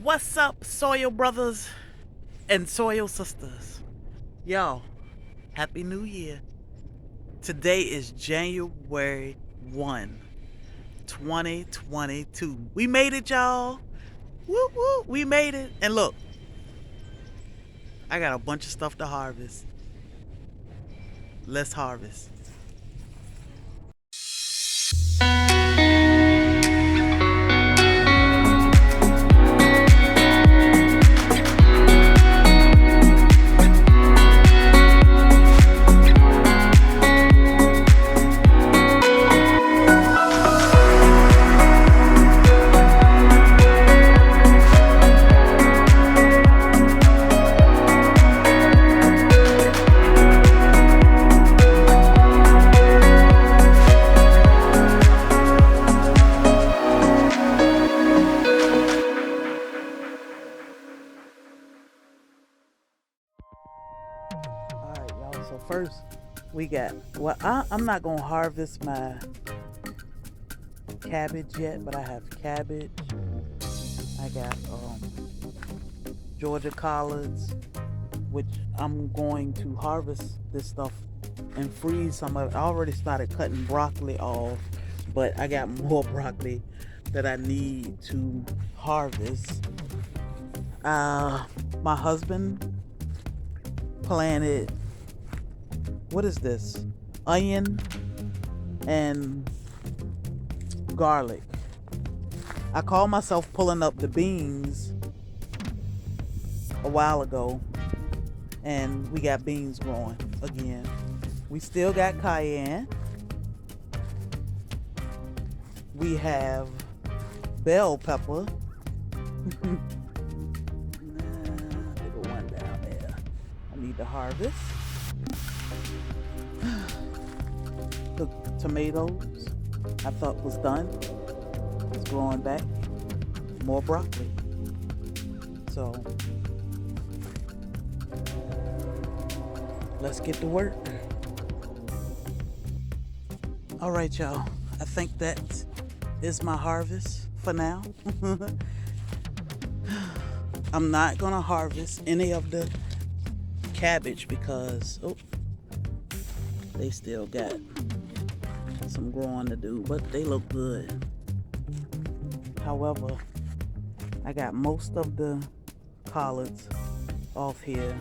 What's up, soil brothers and soil sisters? Yo, Happy New Year. Today is January 1, 2022. We made it, y'all. Woo woo, we made it. And look, I got a bunch of stuff to harvest. Let's harvest. Alright, y'all. So first, we got, well, I'm not going to harvest my cabbage yet, but I have cabbage. I got Georgia collards, which I'm going to harvest this stuff and freeze some of it. I already started cutting broccoli off, but I got more broccoli that I need to harvest. My husband planted, what is this? Onion and garlic. I called myself pulling up the beans a while ago, and we got beans growing again. We still got cayenne. We have bell pepper. Little one down there. I need to harvest. The tomatoes I thought was done. It's growing back. More broccoli. So let's get to work. All right, y'all. I think that is my harvest for now. I'm not gonna harvest any of the cabbage because they still got some growing to do, but they look good. However, I got most of the collards off here.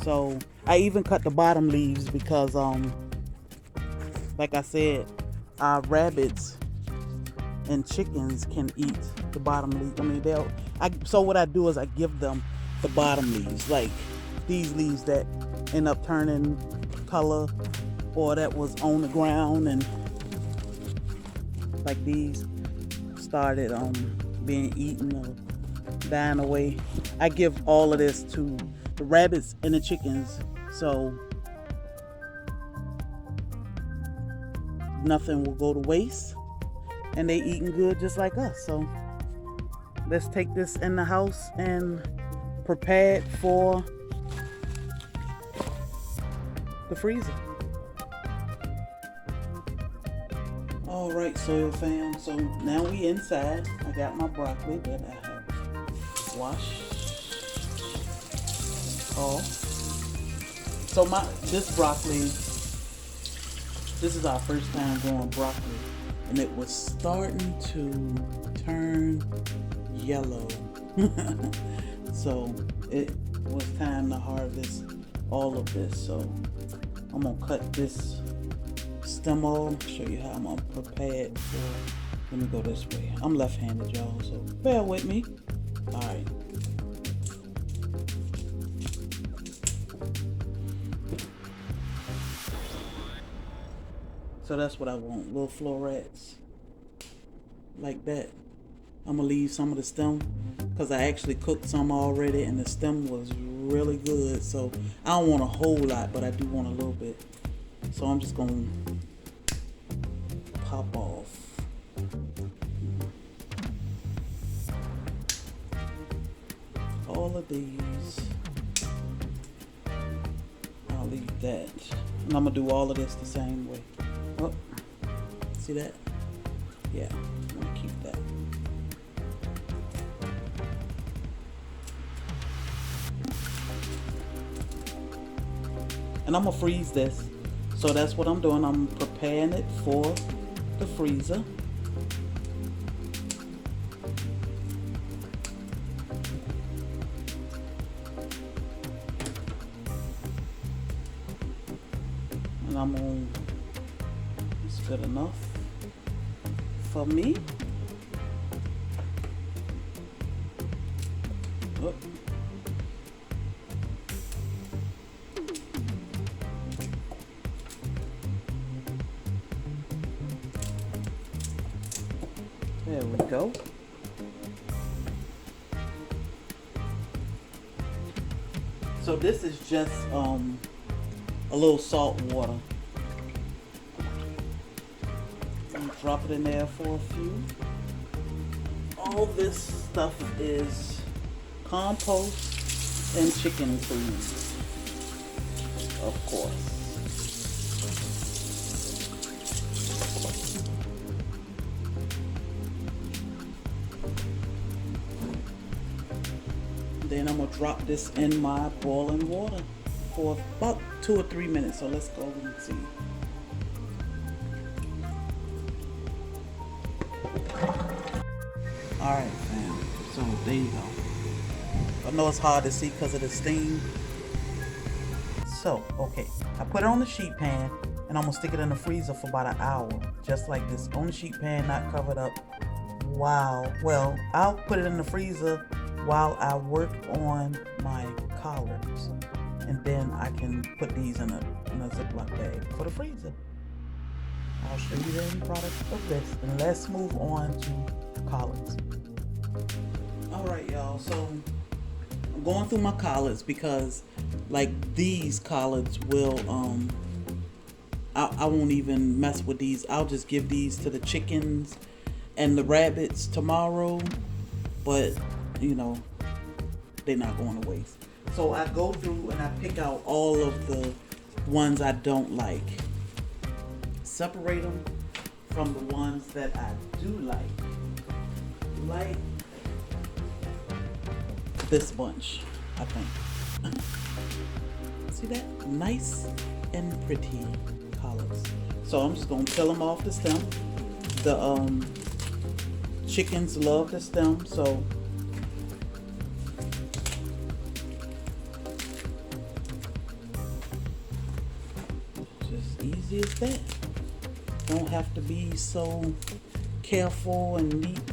So I even cut the bottom leaves because like I said, our rabbits and chickens can eat the bottom leaves. I mean, so what I do is I give them the bottom leaves, like these leaves that end up turning color or that was on the ground, and like these started being eaten or dying away. I give all of this to the rabbits and the chickens, so nothing will go to waste, and they eating good just like us. So let's take this in the house and prepare it for the freezer. All right, soil fam. So now we inside. I got my broccoli that I have washed off. So this broccoli, this is our first time growing broccoli, and it was starting to turn yellow. So it was time to harvest all of this. So I'm gonna cut this stem off, show you how I'm gonna prepare it for. Let me go this way. I'm left-handed, y'all, so bear with me. All right. So that's what I want, little florets like that. I'm gonna leave some of the stem because I actually cooked some already and the stem was really good. So I don't want a whole lot, but I do want a little bit. So I'm just gonna pop off. All of these. I'll leave that. And I'm gonna do all of this the same way. Oh, see that? Yeah, I'm gonna And I'm gonna freeze this. So that's what I'm doing. I'm preparing it for the freezer. And I'm gonna, it's good enough for me. Oh. There we go. So this is just a little salt water. Drop it in there for a few. All this stuff is compost and chicken food, of course. Then I'm gonna drop this in my boiling water for about 2 or 3 minutes. So let's go and see. All right, fam. So there you go. I know it's hard to see because of the steam. So, okay, I put it on the sheet pan and I'm gonna stick it in the freezer for about an hour, just like this, on the sheet pan, not covered up. Wow. Well, I'll put it in the freezer while I work on my collards, and then I can put these in a Ziploc bag for the freezer. I'll show you the end product of this, and let's move on to collards. All right, y'all. So I'm going through my collards because, like, these collards will I won't even mess with these. I'll just give these to the chickens and the rabbits tomorrow, but you know, they're not going to waste. So I go through and I pick out all of the ones I don't like, separate them from the ones that I do like this bunch, I think. See that? Nice and pretty collards. So I'm just gonna peel them off the stem. The chickens love the stem, so just easy as that. Don't have to be so careful and neat.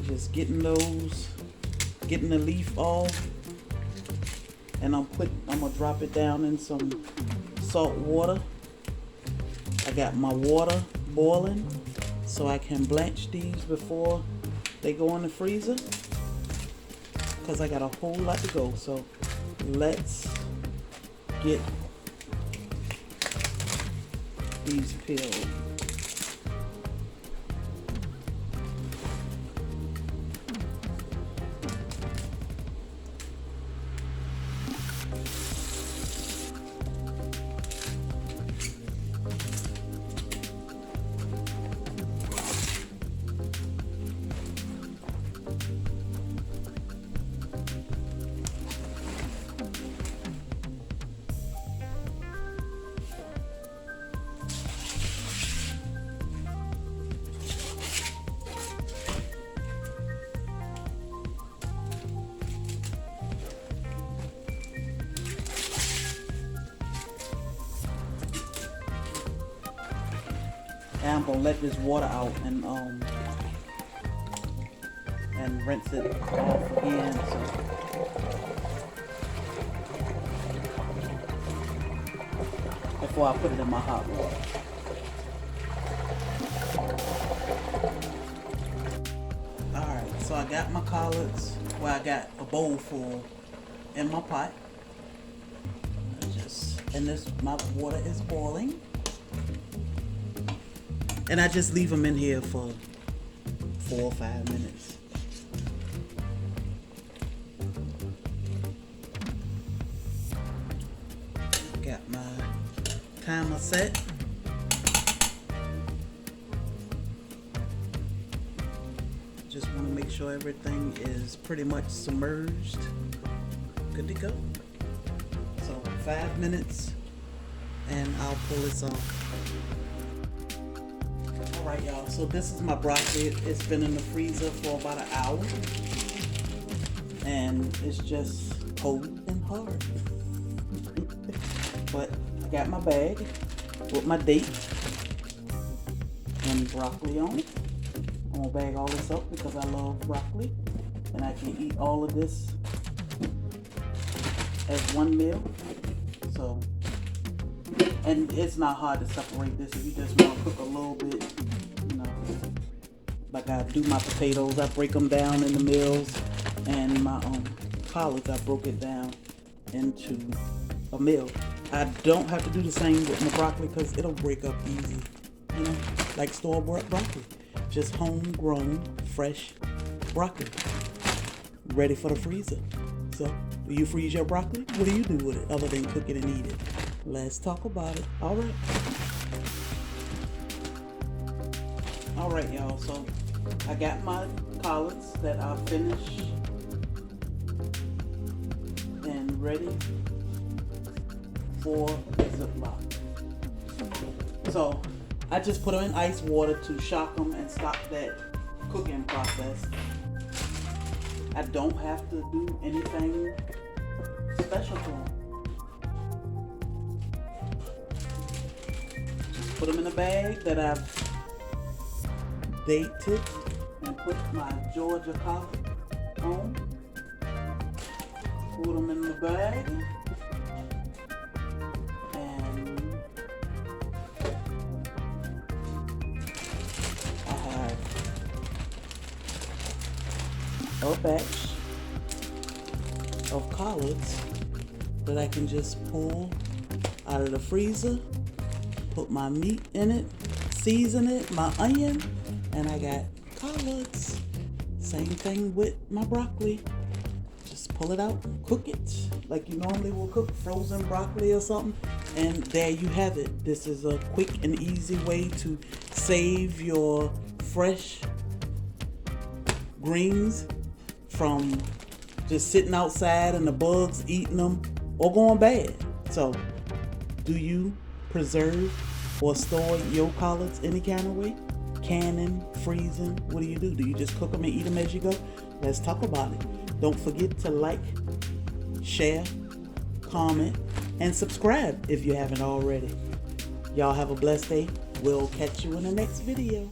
Just getting the leaf off, and I'm gonna drop it down in some salt water. I got my water boiling so I can blanch these before they go in the freezer, because I got a whole lot to go. So let's get these peeled. And I'm gonna let this water out and rinse it off again. So before I put it in my hot water. Alright, so I got my collards. Well, I got a bowl full in my pot. My water is boiling. And I just leave them in here for 4 or 5 minutes. Got my timer set. Just want to make sure everything is pretty much submerged. Good to go. So 5 minutes and I'll pull this off. Alright y'all, so this is my broccoli. It's been in the freezer for about an hour. And it's just cold and hard. But I got my bag with my date and broccoli on it. I'm gonna bag all this up because I love broccoli. And I can eat all of this as one meal. So, and it's not hard to separate this if you just want to cook a little bit, you know. Like I do my potatoes, I break them down in the meals, and my collards, I broke it down into a meal. I don't have to do the same with my broccoli because it'll break up easy, you know, like store-bought broccoli. Just homegrown, fresh broccoli, ready for the freezer. So, do you freeze your broccoli? What do you do with it other than cook it and eat it? Let's talk about it. All right, y'all. So, I got my collards that I finished and ready for the Ziploc. So, I just put them in ice water to shock them and stop that cooking process. I don't have to do anything special to them. Just put them in a bag that I've dated and put my Georgia collard on. Put them in the bag. And I have a batch of collards that I can just pull out of the freezer, put my meat in it, season it, my onion, and I got collards. Same thing with my broccoli. Just pull it out, cook it like you normally will cook frozen broccoli or something, and there you have it. This is a quick and easy way to save your fresh greens from just sitting outside and the bugs eating them or going bad. So, do you preserve or store your collards any kind of way? Canning, freezing, what do? Do you just cook them and eat them as you go? Let's talk about it. Don't forget to like, share, comment, and subscribe if you haven't already. Y'all have a blessed day. We'll catch you in the next video.